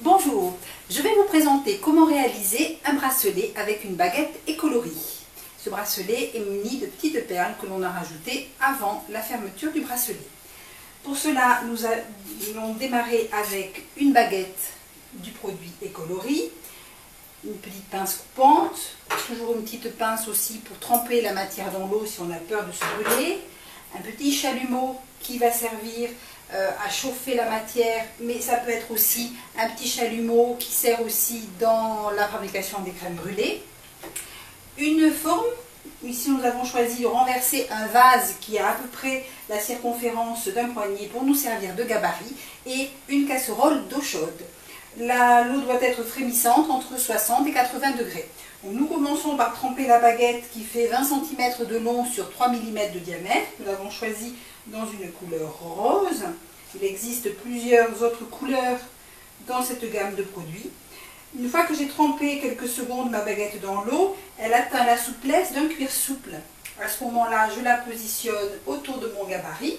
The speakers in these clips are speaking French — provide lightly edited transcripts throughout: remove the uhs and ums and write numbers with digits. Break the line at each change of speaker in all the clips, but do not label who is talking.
Bonjour, je vais vous présenter comment réaliser un bracelet avec une baguette et coloris. Ce bracelet est muni de petites perles que l'on a rajoutées avant la fermeture du bracelet. Pour cela, nous allons démarrer avec une baguette du produit Ecoloris, une petite pince coupante, toujours une petite pince aussi pour tremper la matière dans l'eau si on a peur de se brûler, un petit chalumeau qui va servir à chauffer la matière, mais ça peut être aussi un petit chalumeau qui sert aussi dans la fabrication des crèmes brûlées. Une forme, ici nous avons choisi de renverser un vase qui a à peu près la circonférence d'un poignet pour nous servir de gabarit, et une casserole d'eau chaude. L'eau doit être frémissante entre 60 et 80 degrés. Donc nous commençons par tremper la baguette qui fait 20 cm de long sur 3 mm de diamètre. Nous l'avons choisi dans une couleur rose. Il existe plusieurs autres couleurs dans cette gamme de produits. Une fois que j'ai trempé quelques secondes ma baguette dans l'eau, elle atteint la souplesse d'un cuir souple. À ce moment-là, je la positionne autour de mon gabarit.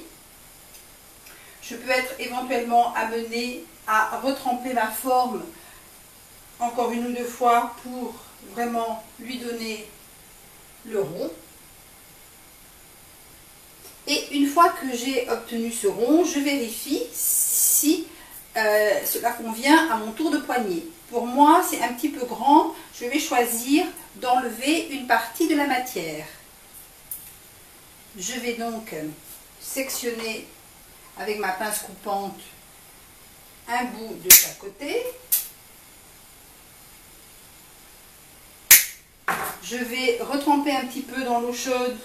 Je peux être éventuellement amenée à retremper ma forme encore une ou deux fois pour vraiment lui donner le rond. Et une fois que j'ai obtenu ce rond, je vérifie si cela convient à mon tour de poignet. Pour moi, c'est un petit peu grand. Je vais choisir d'enlever une partie de la matière. Je vais donc sectionner avec ma pince coupante un bout de chaque côté. Je vais retremper un petit peu dans l'eau chaude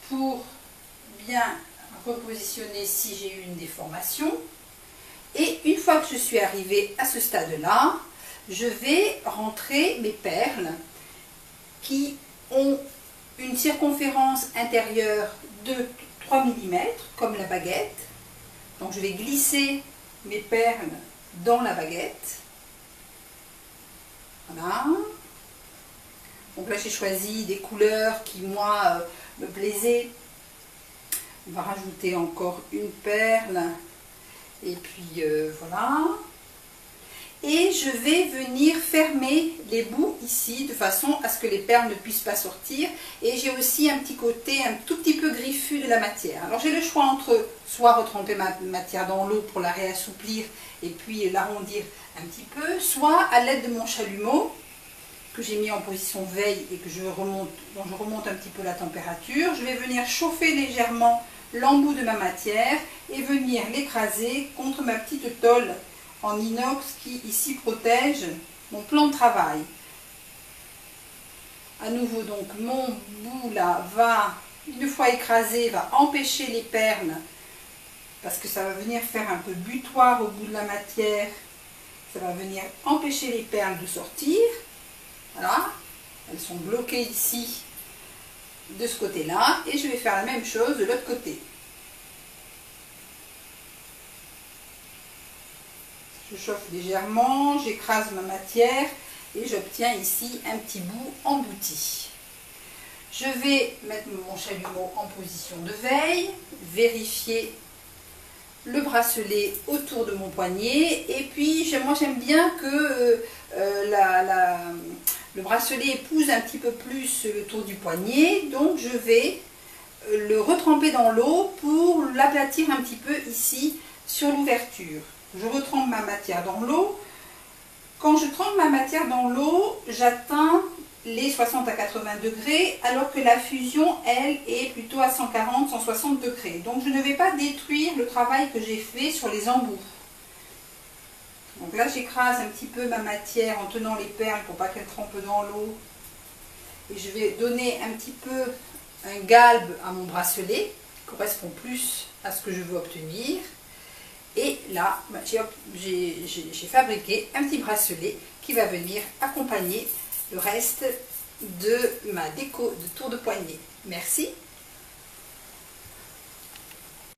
pour bien repositionner si j'ai eu une déformation. Et une fois que je suis arrivée à ce stade-là, je vais rentrer mes perles qui ont une circonférence intérieure de 3 mm, comme la baguette. Donc je vais glisser mes perles dans la baguette. Voilà. Donc là j'ai choisi des couleurs qui moi me plaisaient. On va rajouter encore une perle. Et puis voilà. Et je vais venir fermer les bouts ici de façon à ce que les perles ne puissent pas sortir. Et j'ai aussi un petit côté un tout petit peu griffu de la matière. Alors j'ai le choix entre soit retremper ma matière dans l'eau pour la réassouplir et puis l'arrondir un petit peu, soit à l'aide de mon chalumeau que j'ai mis en position veille et que dont je remonte un petit peu la température, je vais venir chauffer légèrement l'embout de ma matière et venir l'écraser contre ma petite tôle en inox qui ici protège mon plan de travail. À nouveau donc mon bout là va, une fois écrasé, va empêcher les perles parce que ça va venir faire un peu butoir au bout de la matière, ça va venir empêcher les perles de sortir. Voilà, elles sont bloquées ici de ce côté-là et je vais faire la même chose de l'autre côté. Je chauffe légèrement, j'écrase ma matière et j'obtiens ici un petit bout embouti. Je vais mettre mon chalumeau en position de veille, vérifier le bracelet autour de mon poignet et puis moi j'aime bien que le bracelet épouse un petit peu plus le tour du poignet, donc je vais le retremper dans l'eau pour l'aplatir un petit peu ici sur l'ouverture. Je retrempe ma matière dans l'eau. Quand je trempe ma matière dans l'eau, j'atteins les 60 à 80 degrés, alors que la fusion, elle, est plutôt à 140-160 degrés. Donc je ne vais pas détruire le travail que j'ai fait sur les embouts. Donc là, j'écrase un petit peu ma matière en tenant les perles pour pas qu'elles trempent dans l'eau. Et je vais donner un petit peu un galbe à mon bracelet, qui correspond plus à ce que je veux obtenir. Et là, j'ai fabriqué un petit bracelet qui va venir accompagner le reste de ma déco de tour de poignet. Merci.